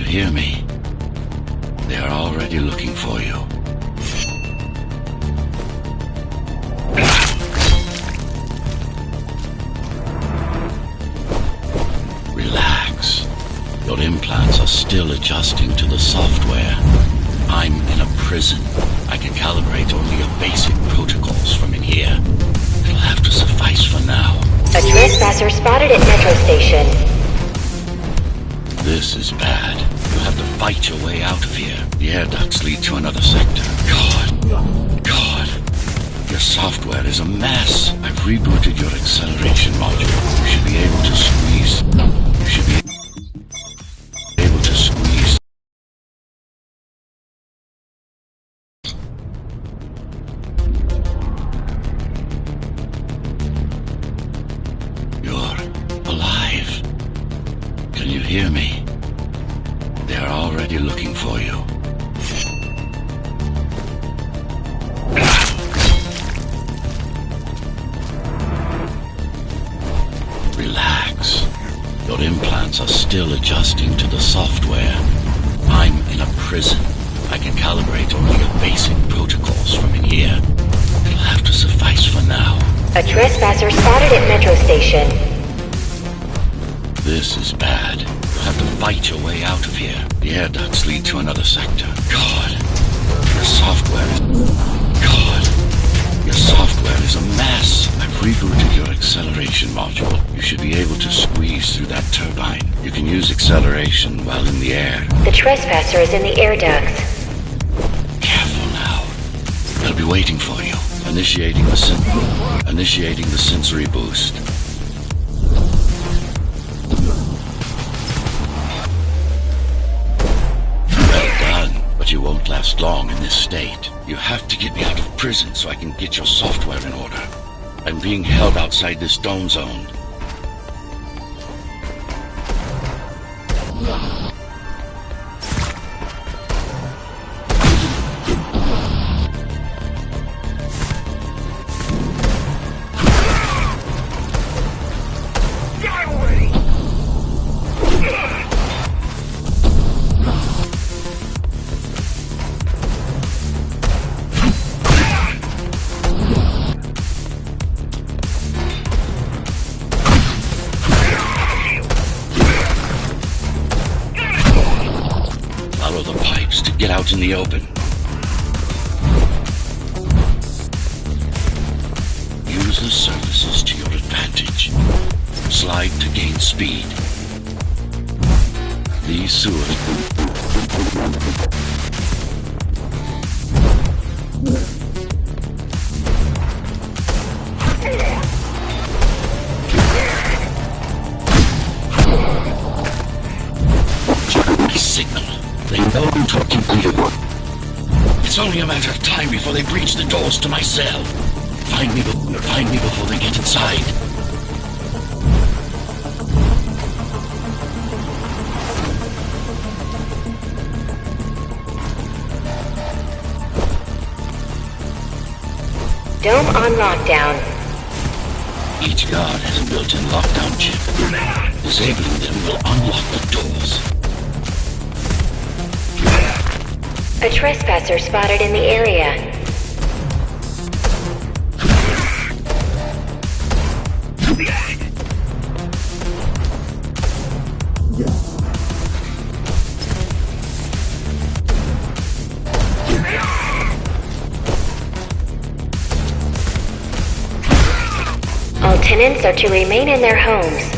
hear me? They are already looking for you. Relax. Your implants are still adjusting to the software. I'm in a prison. I can calibrate only your basic protocols from in here. It'll have to suffice for now. A trespasser spotted at Metro Station. This is bad. You'll have to fight your way out of here. The air ducts lead to another sector. God. Your software is a mess. I've rebooted your acceleration module. You should be able to squeeze. You should be able to squeeze. You're alive. Can you hear me? They are already looking for you. Relax. Your implants are still adjusting to the software. I'm in a prison. I can calibrate only your basic protocols from in here. It'll have to suffice for now. A trespasser spotted at Metro Station. This is bad. You'll have to fight your way out of here. The air ducts lead to another sector. Your software is a mess. I've rebooted your acceleration module. You should be able to squeeze through that turbine. You can use acceleration while in the air. The trespasser is in the air ducts. Careful now. They'll be waiting for you. Initiating the sensory boost. But you won't last long in this state. You have to get me out of prison so I can get your software in order. I'm being held outside this dome zone. Follow the pipes to get out in the open. Use the surfaces to your advantage. Slide to gain speed. These sewers... signal. They know I'm talking to you. It's only a matter of time before they breach the doors to my cell. Find me before they get inside. Dome on lockdown. Each guard has a built-in lockdown chip. Disabling them will unlock the doors. A trespasser spotted in the area. All tenants are to remain in their homes.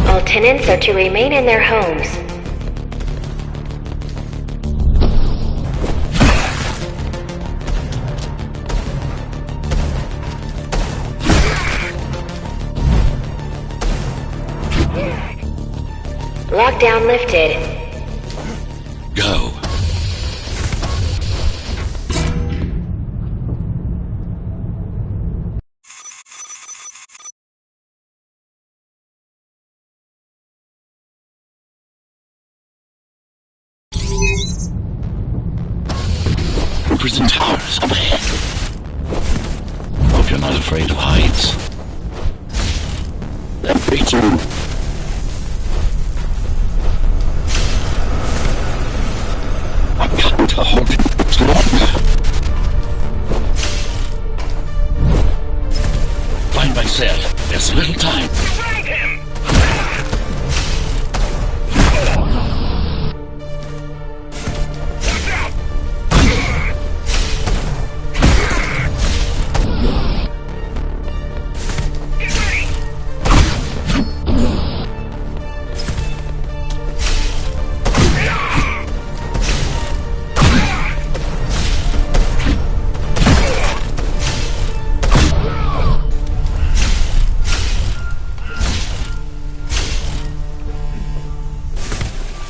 All tenants are to remain in their homes. Lockdown lifted. Go. Prison towers up ahead. Hope you're not afraid of heights. That creature. I've got to hold it longer. Find my cell. There's little time. Find him! Watch out! Get ready!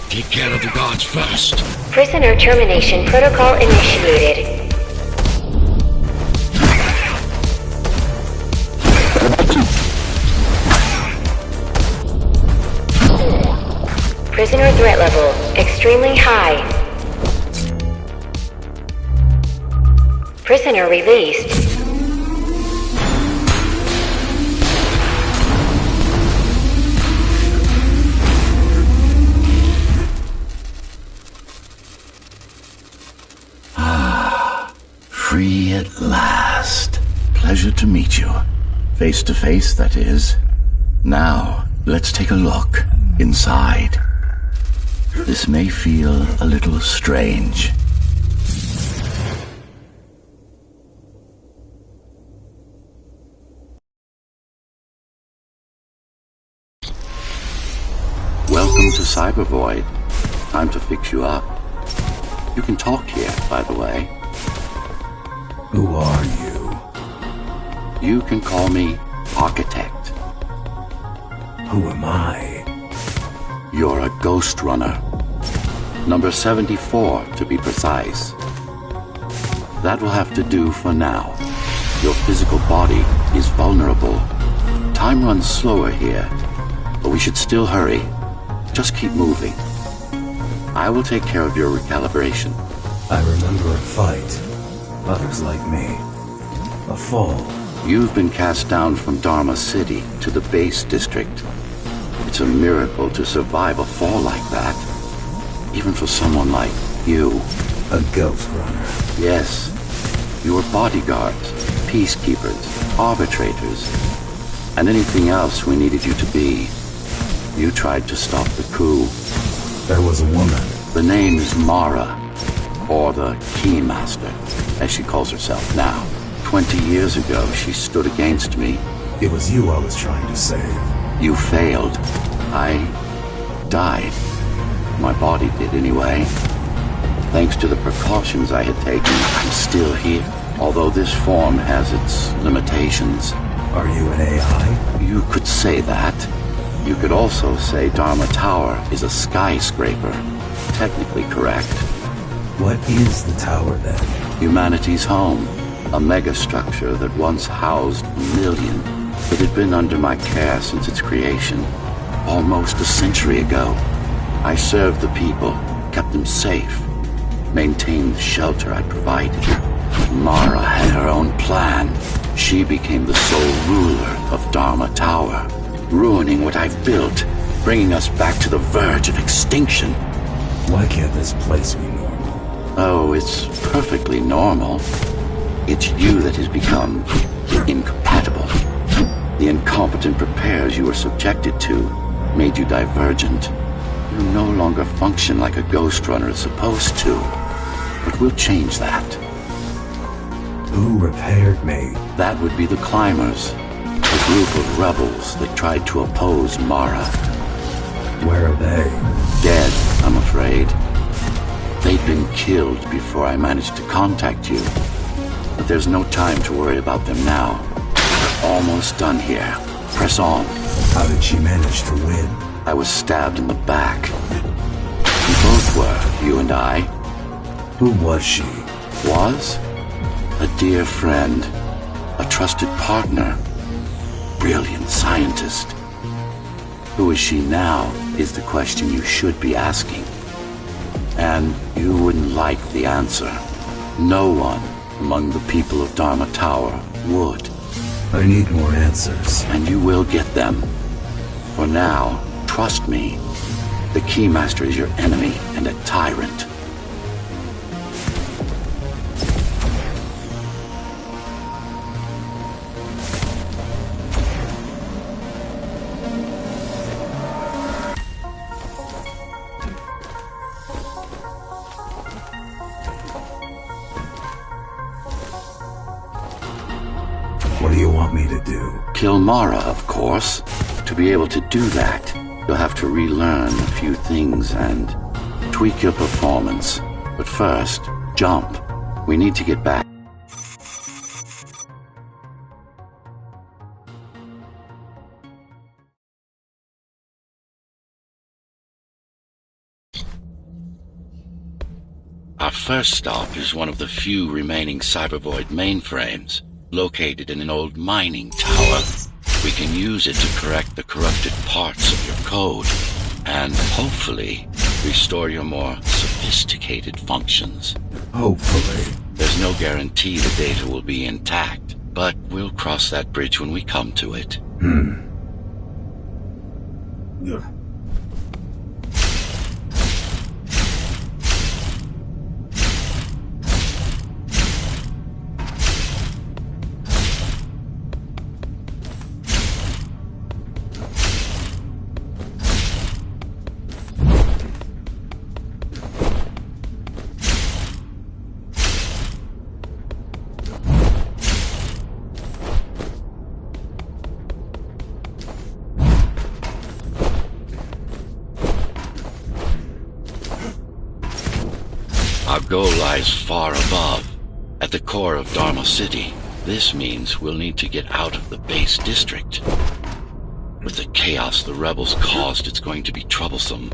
Take care of the guards first. Prisoner termination protocol initiated. Prisoner threat level extremely high. Prisoner released. Free at last. Pleasure to meet you. Face to face, that is. Now, let's take a look inside. This may feel a little strange. Welcome to Cybervoid. Time to fix you up. You can talk here, by the way. Who are you? You can call me Architect. Who am I? You're a Ghostrunner. Number 74, to be precise. That will have to do for now. Your physical body is vulnerable. Time runs slower here, but we should still hurry. Just keep moving. I will take care of your recalibration. I remember a fight. Others like me. A fall. You've been cast down from Dharma City to the base district. It's a miracle to survive a fall like that. Even for someone like you. A Ghostrunner. Yes. You were bodyguards, peacekeepers, arbitrators, and anything else we needed you to be. You tried to stop the coup. There was a woman. The name is Mara, or the Keymaster, as she calls herself now. 20 years ago, she stood against me. It was you I was trying to save. You failed. I died. My body did anyway. Thanks to the precautions I had taken, I'm still here. Although this form has its limitations. Are you an AI? You could say that. You could also say Dharma Tower is a skyscraper. Technically correct. What is the tower then? Humanity's home. A megastructure that once housed 1 million. It had been under my care since its creation. Almost a century ago. I served the people, kept them safe, maintained the shelter I provided. Mara had her own plan. She became the sole ruler of Dharma Tower, ruining what I've built, bringing us back to the verge of extinction. Why can't this place be normal? Oh, it's perfectly normal. It's you that has become incompatible. The incompetent repairs you were subjected to made you divergent. You no longer function like a Ghostrunner is supposed to. But we'll change that. Who repaired me? That would be the Climbers, a group of rebels that tried to oppose Mara. Where are they? Dead, I'm afraid. They'd been killed before I managed to contact you. But there's no time to worry about them now. We're almost done here. Press on. How did she manage to win? I was stabbed in the back. We both were, you and I. Who was she? Was? A dear friend. A trusted partner. Brilliant scientist. Who is she now is the question you should be asking. And you wouldn't like the answer. No one among the people of Dharma Tower would. I need more answers. And you will get them. For now, trust me. The Keymaster is your enemy and a tyrant. What do you want me to do? Kill Mara, of course. To be able to do that, you'll have to relearn a few things and tweak your performance. But first, jump. We need to get back. Our first stop is one of the few remaining Cybervoid mainframes, located in an old mining tower. We can use it to correct the corrupted parts of your code, and hopefully restore your more sophisticated functions. Hopefully. There's no guarantee the data will be intact, but we'll cross that bridge when we come to it. Our goal lies far above, at the core of Dharma City. This means we'll need to get out of the base district. With the chaos the rebels caused, it's going to be troublesome.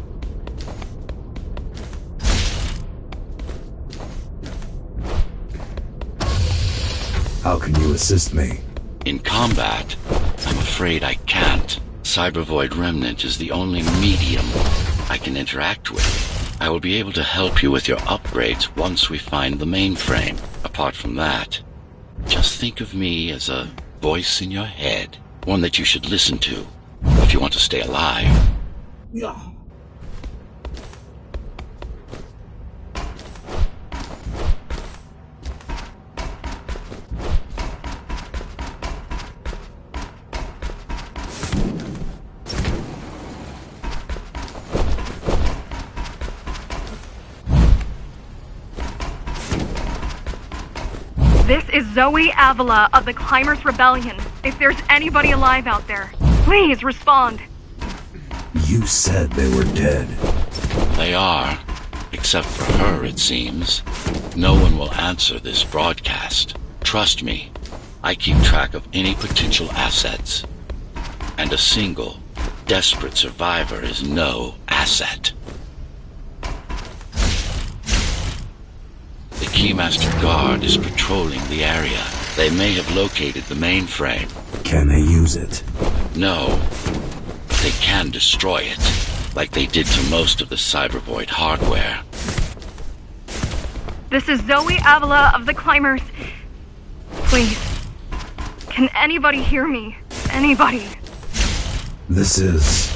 How can you assist me? In combat, I'm afraid I can't. Cybervoid Remnant is the only medium I can interact with. I will be able to help you with your upgrades once we find the mainframe. Apart from that, just think of me as a voice in your head, one that you should listen to if you want to stay alive. This is Zoe Avila of the Climbers Rebellion. If there's anybody alive out there, please respond. You said they were dead. They are, except for her, it seems. No one will answer this broadcast. Trust me, I keep track of any potential assets. And a single, desperate survivor is no asset. The Keymaster Guard is patrolling the area. They may have located the mainframe. Can they use it? No, but they can destroy it, like they did to most of the Cybervoid hardware. This is Zoe Avila of the Climbers. Please, can anybody hear me? Anybody? This is...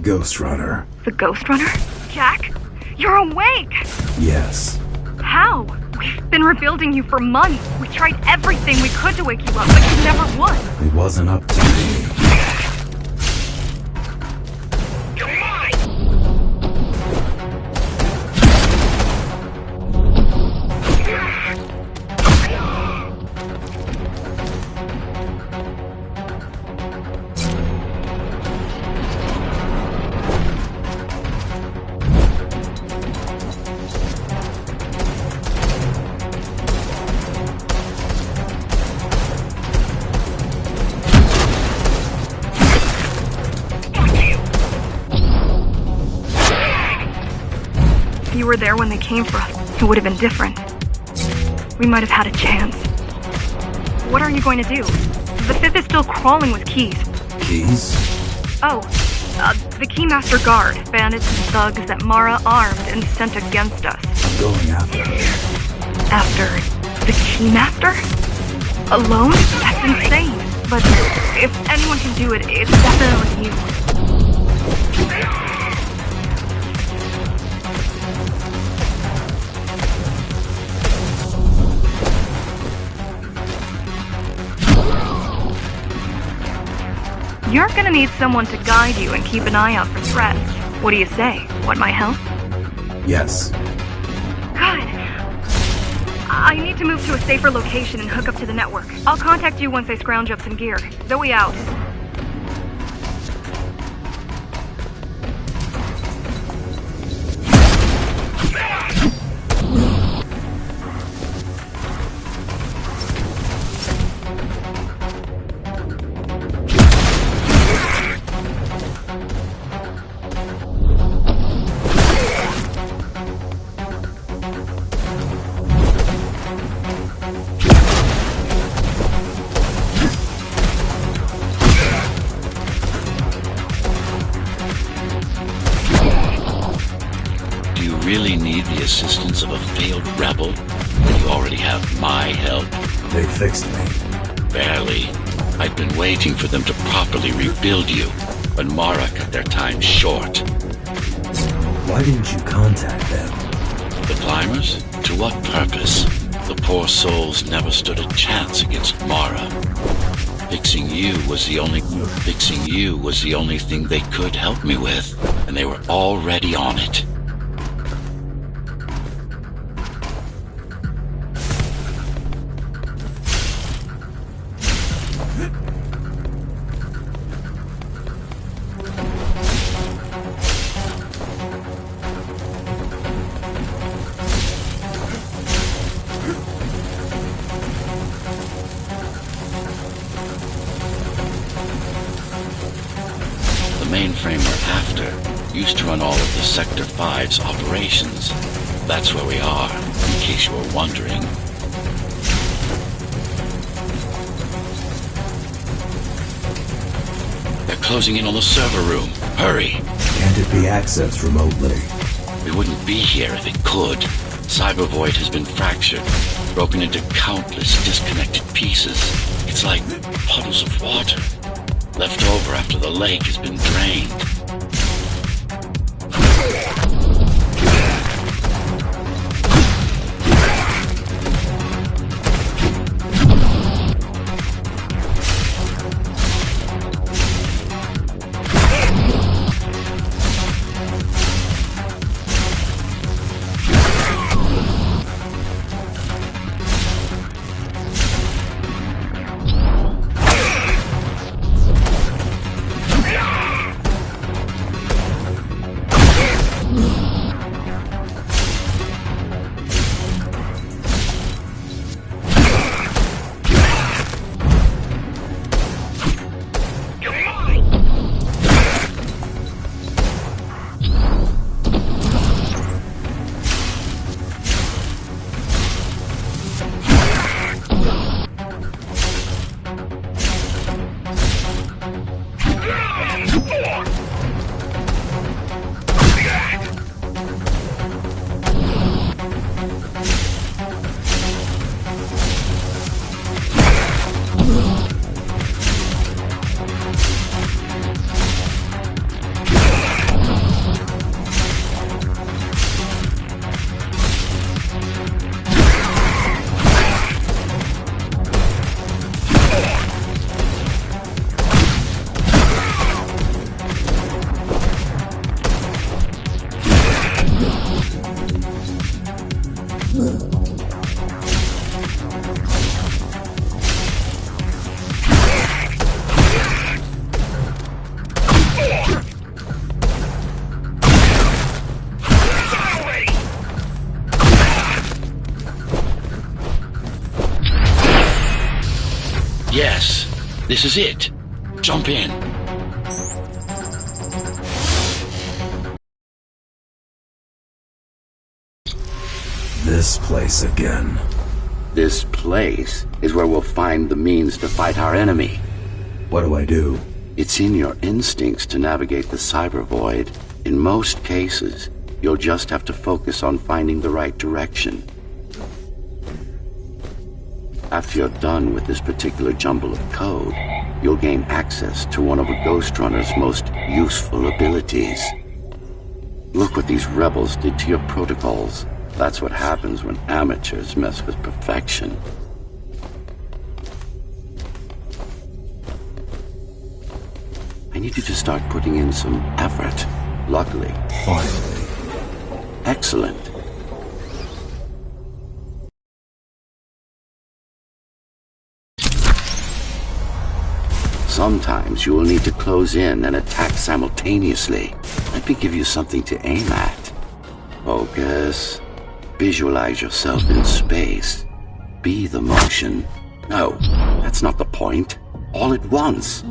Ghostrunner. The Ghostrunner? Jack? You're awake! Yes. How? We've been rebuilding you for months. We tried everything we could to wake you up, but you never would. It wasn't up to me. Come on! If you were there when they came for us, it would have been different. We might have had a chance. What are you going to do? The fifth is still crawling with keys. Keys? Oh, The Keymaster Guard, bandits and thugs that Mara armed and sent against us. I'm going after her. After the Keymaster? Alone? That's insane. But if anyone can do it, it's definitely you. You're gonna need someone to guide you and keep an eye out for threats. What do you say? Want my help? Yes. Good. I need to move to a safer location and hook up to the network. I'll contact you once I scrounge up some gear. Zoe out. Really need the assistance of a failed rebel when you already have my help? They fixed me. Barely. I've been waiting for them to properly rebuild you, but Mara cut their time short. Why didn't you contact them? The climbers? To what purpose? The poor souls never stood a chance against Mara. Fixing you was the only thing they could help me with, and they were already on it. The mainframe we're after used to run all of the Sector 5's operations. That's where we are, in case you were wondering. They're closing in on the server room. Hurry. Can't it be accessed remotely? We wouldn't be here if it could. Cyber Void has been fractured, broken into countless disconnected pieces. It's like puddles of water, left over after the lake has been drained. Yes, this is it. Jump in. This place again. This place is where we'll find the means to fight our enemy. What do I do? It's in your instincts to navigate the cyber void. In most cases, you'll just have to focus on finding the right direction. After you're done with this particular jumble of code, you'll gain access to one of a Ghostrunner's most useful abilities. Look what these rebels did to your protocols. That's what happens when amateurs mess with perfection. I need you to start putting in some effort. Luckily. Finally. Excellent. Sometimes you will need to close in and attack simultaneously. Let me give you something to aim at. Focus. Visualize yourself in space. Be the motion. No, that's not the point. All at once.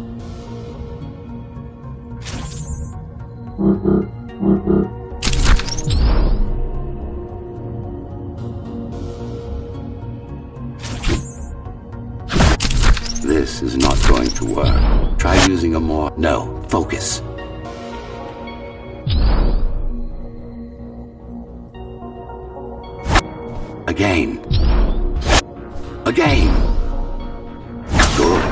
This is not going to work. Try using a more... No, focus. Again. Again. Good.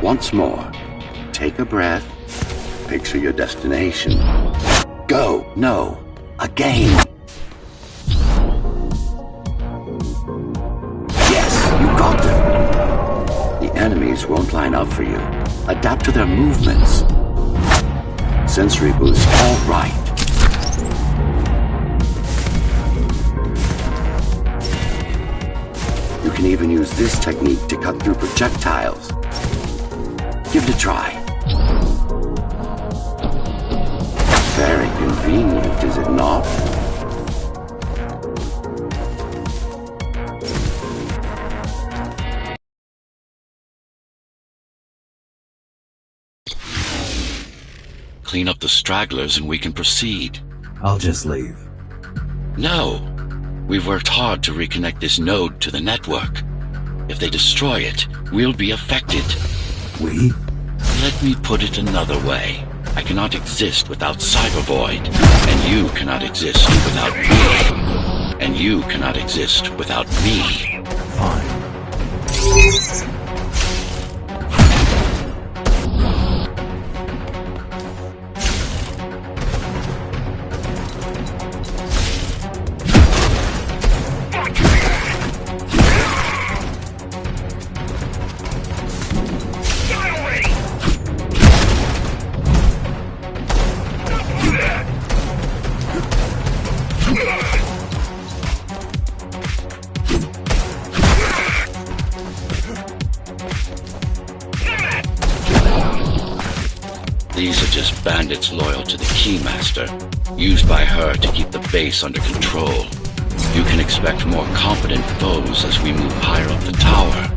Once more. Take a breath. Picture your destination. Go. No. Again. You got them. The enemies won't line up for you. Adapt to their movements. Sensory boost, all right. You can even use this technique to cut through projectiles. Give it a try. Very convenient, is it not? Clean up the stragglers and we can proceed. I'll just leave. No. We've worked hard to reconnect this node to the network. If they destroy it, we'll be affected. We? Let me put it another way. I cannot exist without Cybervoid, and you cannot exist without me. And you cannot exist without me. Fine. These are just bandits loyal to the Keymaster, used by her to keep the base under control. You can expect more competent foes as we move higher up the tower.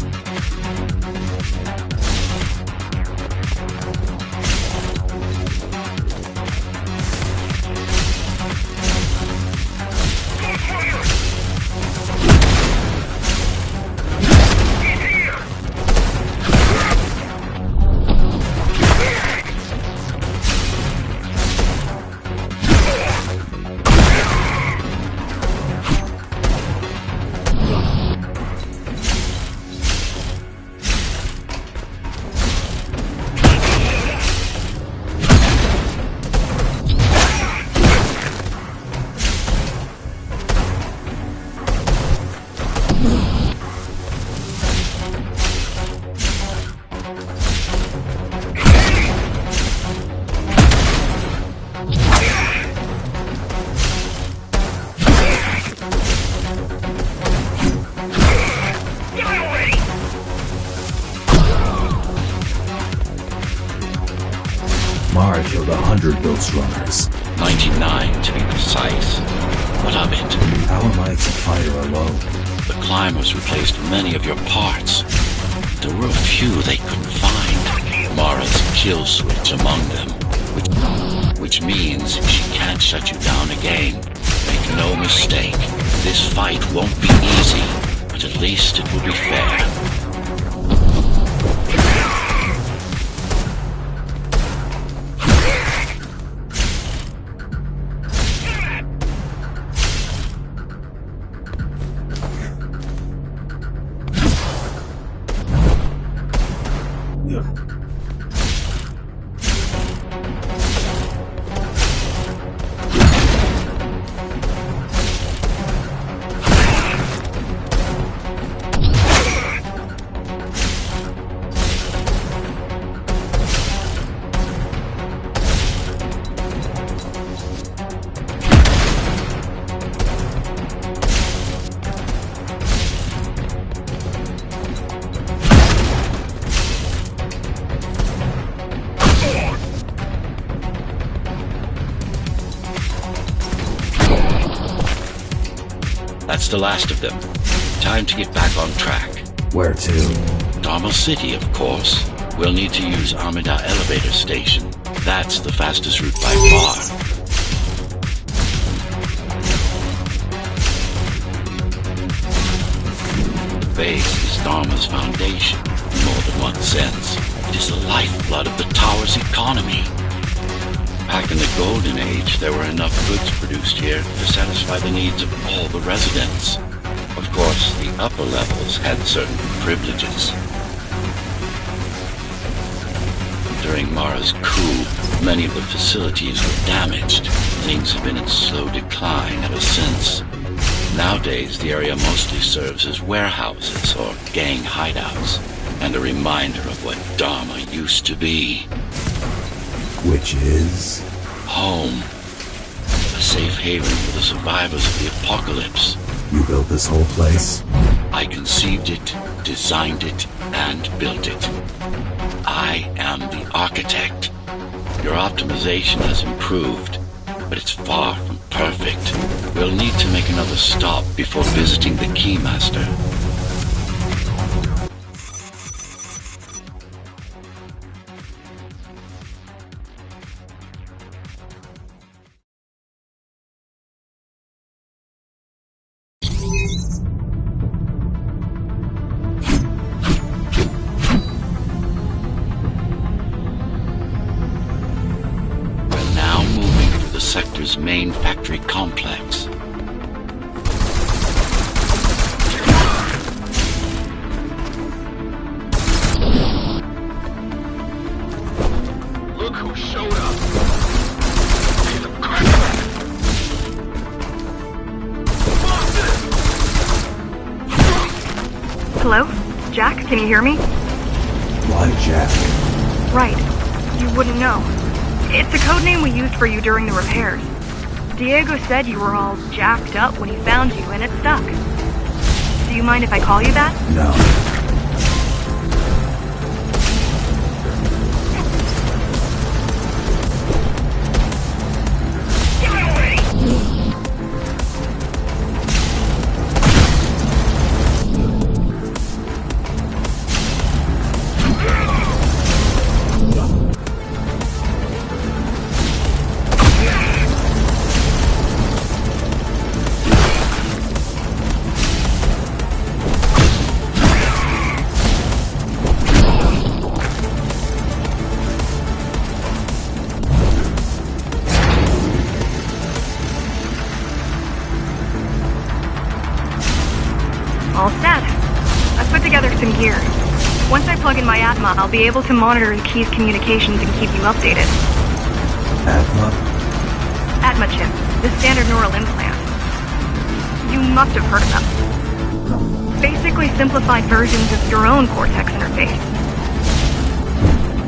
Mara killed 100 Ghostrunners. 99 to be precise. What of it? How am I to fight her alone? The climbers replaced many of your parts. There were a few they couldn't find. Mara's kill switch among them. Which means she can't shut you down again. Make no mistake, this fight won't be easy, but at least it will be fair. That's the last of them. Time to get back on track. Where to? Dharma City, of course. We'll need to use Amida Elevator Station. That's the fastest route by far. The base is Dharma's foundation, in more than one sense. It is the lifeblood of the tower's economy. Back in the Golden Age, there were enough goods produced here to satisfy the needs of all the residents. Of course, the upper levels had certain privileges. During Mara's coup, many of the facilities were damaged. Things have been in slow decline ever since. Nowadays, the area mostly serves as warehouses or gang hideouts, and a reminder of what Dharma used to be. Which is? Home. A safe haven for the survivors of the apocalypse. You built this whole place? I conceived it, designed it, and built it. I am the architect. Your optimization has improved, but it's far from perfect. We'll need to make another stop before visiting the Keymaster. Sector's main factory complex. Look who showed up. Piece of crap. Hello? Jack, can you hear me? Why Jack? Right. You wouldn't know. It's a code name we used for you during the repairs. Diego said you were all jacked up when he found you, and it stuck. Do you mind if I call you that? No. All set. I've put together some gear. Once I plug in my Atma, I'll be able to monitor the key's communications and keep you updated. Atma? Atma chip, the standard neural implant. You must have heard of them. Basically simplified versions of your own Cortex interface.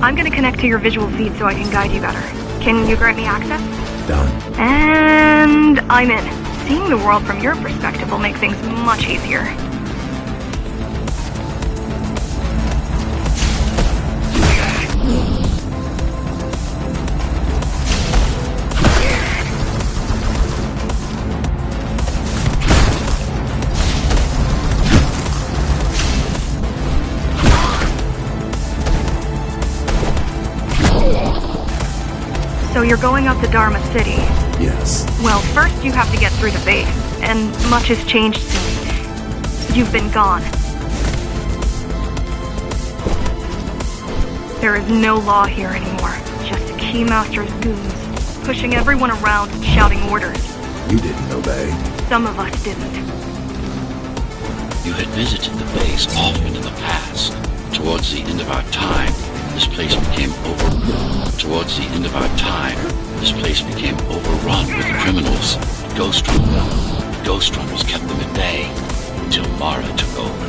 I'm gonna connect to your visual feed so I can guide you better. Can you grant me access? Done. And I'm in. Seeing the world from your perspective will make things much easier. So you're going up to Dharma City. Yes. Well, first you have to get through the base, and much has changed since you've been gone. There is no law here anymore, just Keymaster's goons, pushing everyone around and shouting orders. You didn't obey. Some of us didn't. You had visited the base often in the past. Towards the end of our time, this place became overrun with criminals. Ghostrunners kept them at bay until Mara took over.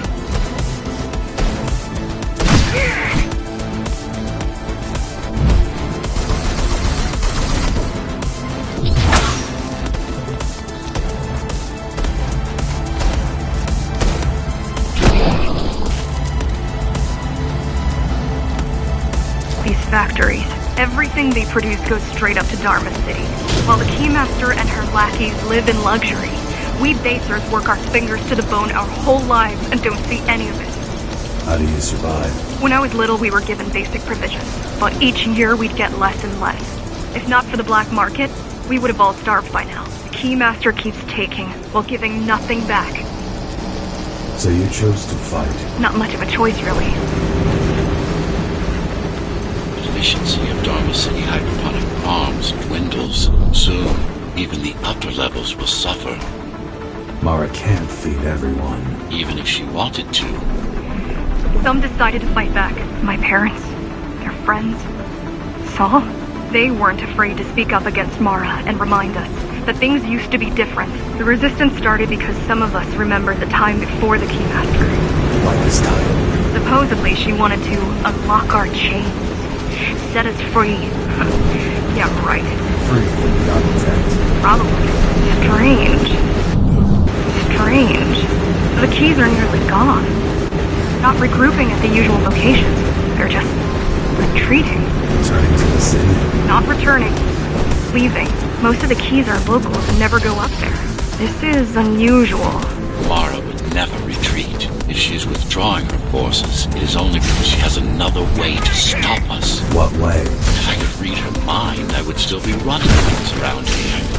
These factories, everything they produce goes straight up to Dharma City, while the Keymaster and her lackeys live in luxury. We basers work our fingers to the bone our whole lives and don't see any of it. How do you survive? When I was little, we were given basic provisions, but each year we'd get less and less. If not for the black market, we would have all starved by now. The Keymaster keeps taking, while giving nothing back. So you chose to fight. Not much of a choice, really. Efficiency of Dharma City hydroponic farms dwindles. Soon, even the upper levels will suffer, Mara can't feed everyone. even if she wanted to. Some decided to fight back. My parents, their friends, Saul. They weren't afraid to speak up against Mara and remind us that things used to be different. The resistance started because some of us remembered the time before the Keymaster. Like this time. Supposedly she wanted to unlock our chains, set us free. Yeah, right. Free from the architect. Probably. Strange. The keys are nearly gone. Not regrouping at the usual locations. They're just retreating. Returning to the city. Not returning. Leaving. Most of the keys are locals and never go up there. This is unusual. Mara would never retreat. If she's withdrawing her forces, it is only because she has another way to stop us. What way? If I could read her mind, I would still be running things around here.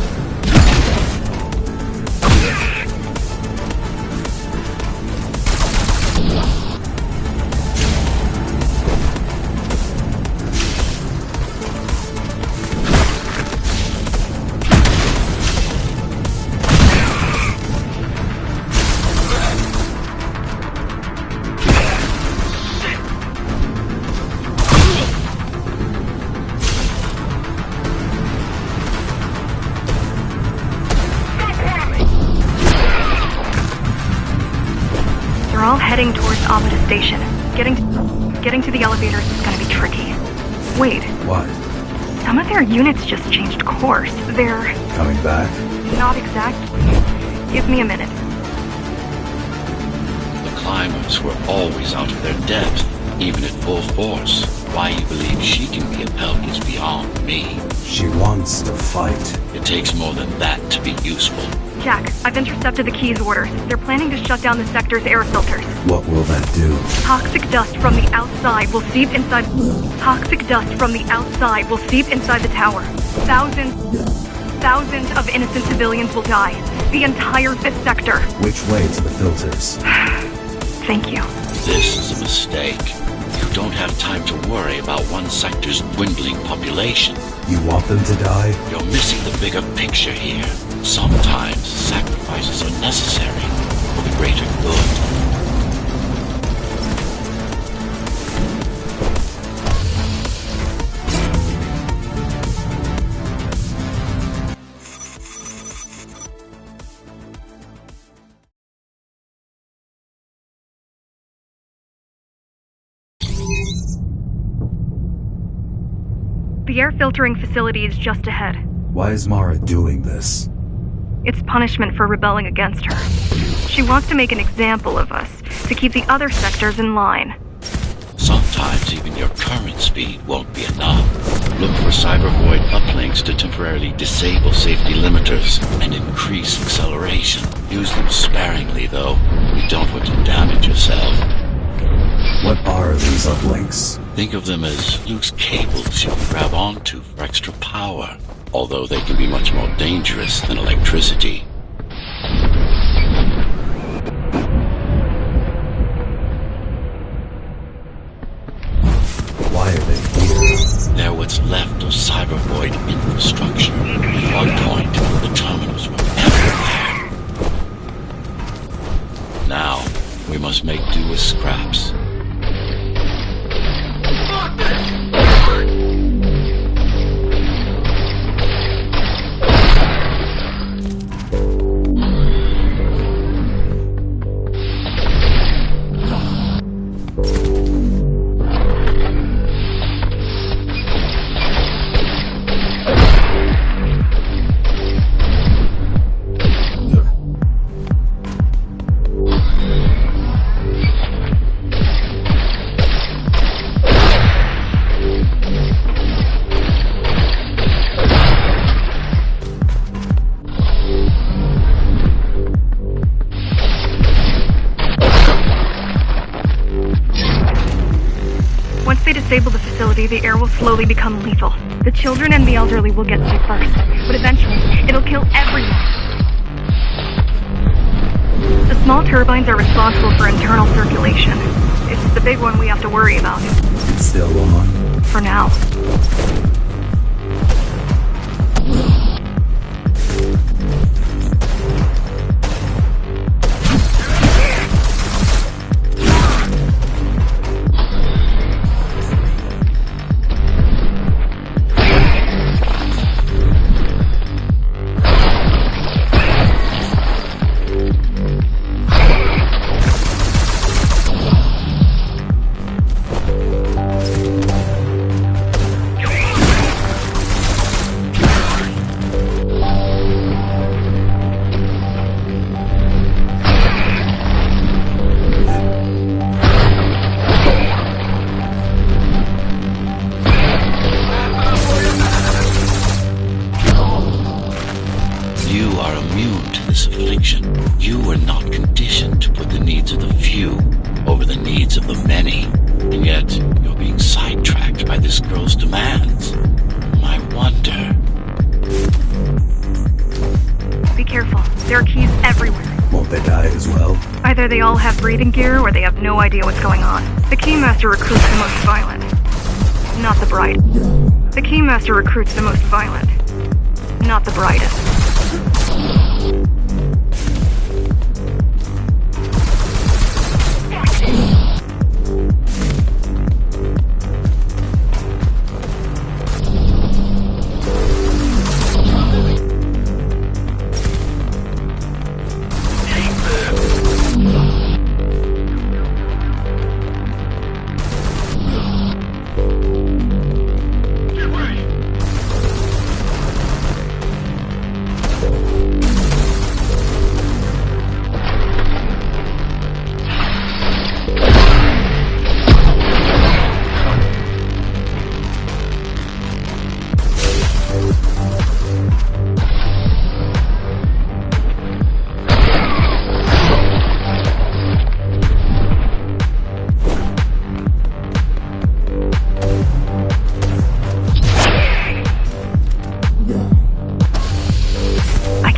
They're all heading towards Amida Station. Getting to the elevators is gonna be tricky. Wait, What? some of their units just changed course. They're Coming back? not exactly. Give me a minute. The climbers were always out of their depth, even at full force. Why you believe she can be of help is beyond me. She wants to fight. It takes more than that to be useful. Jack, I've intercepted the Keys orders. They're planning to shut down the sector's air filters. What will that do? Toxic dust from the outside will seep inside. Toxic dust from the outside will seep inside the tower. Thousands of innocent civilians will die. The entire 5th sector. Which way to the filters? Thank you. This is a mistake. You don't have time to worry about one sector's dwindling population. You want them to die? You're missing the bigger picture here. Sometimes sacrifices are necessary for the greater good. The air filtering facility is just ahead. Why is Mara doing this? It's punishment for rebelling against her. She wants to make an example of us, to keep the other sectors in line. Sometimes even your current speed won't be enough. Look for cyber void uplinks to temporarily disable safety limiters and increase acceleration. Use them sparingly, though. You don't want to damage yourself. What are these uplinks? Think of them as loose cables you can grab onto for extra power, although they can be much more dangerous than electricity. Why are they here? They're what's left of cyber void infrastructure. At one point, the terminals were everywhere. Now, we must make do with scraps. slowly become lethal. The children and the elderly will get sick first, but eventually, it'll kill everyone. The small turbines are responsible for internal circulation. It's the big one we have to worry about. It's still on. For now. You are immune to this affliction. You were not conditioned to put the needs of the few over the needs of the many. And yet, you're being sidetracked by this girl's demands. I wonder. Be careful. There are keys everywhere. Won't they die as well? Either they all have breathing gear or they have no idea what's going on. The Keymaster recruits the most violent. Not the bright. The Keymaster recruits the most violent. Not the brightest.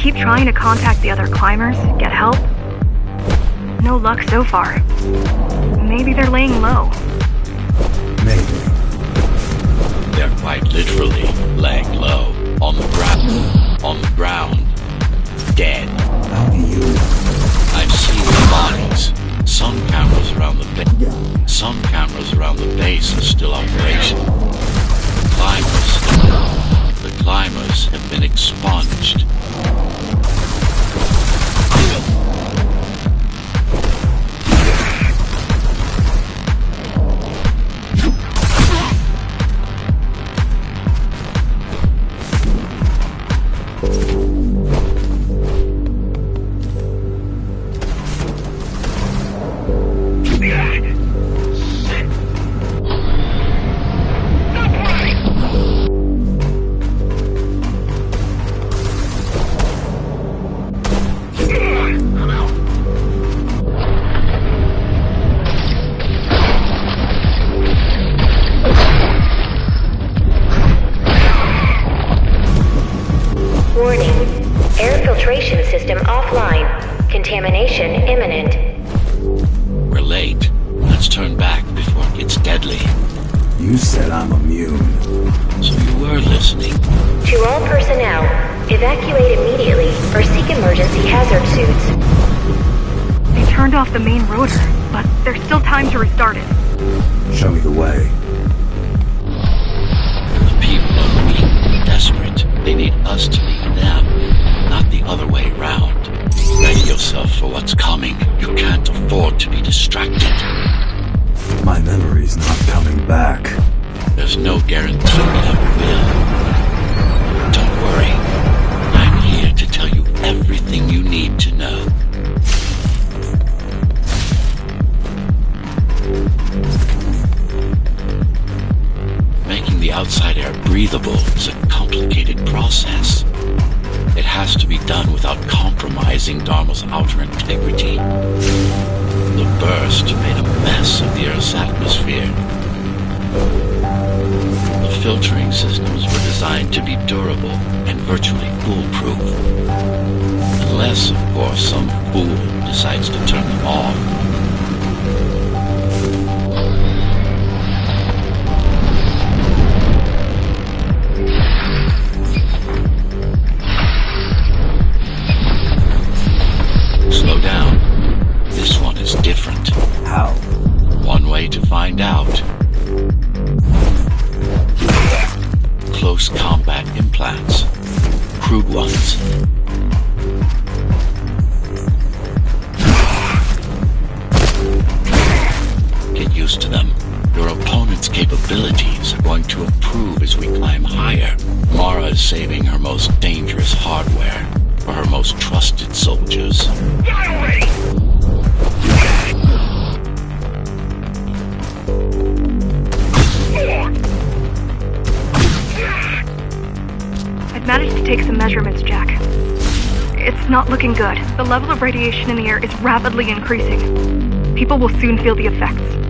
Keep trying to contact the other climbers, get help. No luck so far. Maybe they're laying low. Maybe. They're quite literally laying low. On the ground. On the ground. Dead. How do you know? I've seen the bodies. Some cameras around the base. Some cameras around the base are still operational. The climbers have been expunged. Warning. Air filtration system offline. Contamination imminent. We're late. Let's turn back before it gets deadly. You said I'm immune. So you were listening. To all personnel, evacuate immediately or seek emergency hazard suits. They turned off the main rotor, but there's still time to restart it. Show me the way. The people are weak and desperate. They need us to lead them, not the other way around. Ready yourself for what's coming. You can't afford to be distracted. My memory's not coming back. There's no guarantee it ever will. Don't worry. I'm here to tell you everything you need to know. Making the outside air breathable is a complicated process. It has to be done without compromising Dharma's outer integrity. The burst made a mess of the Earth's atmosphere. The filtering systems were designed to be durable and virtually foolproof. Unless, of course, some fool decides to turn them off. Slow down. This one is different. How? One way to find out. Close combat implants. Crude ones. Get used to them. Your opponent's capabilities are going to improve as we climb higher. Mara is saving her most dangerous hardware for her most trusted soldiers. I've managed to take some measurements, Jack. It's not looking good. The level of radiation in the air is rapidly increasing. People will soon feel the effects.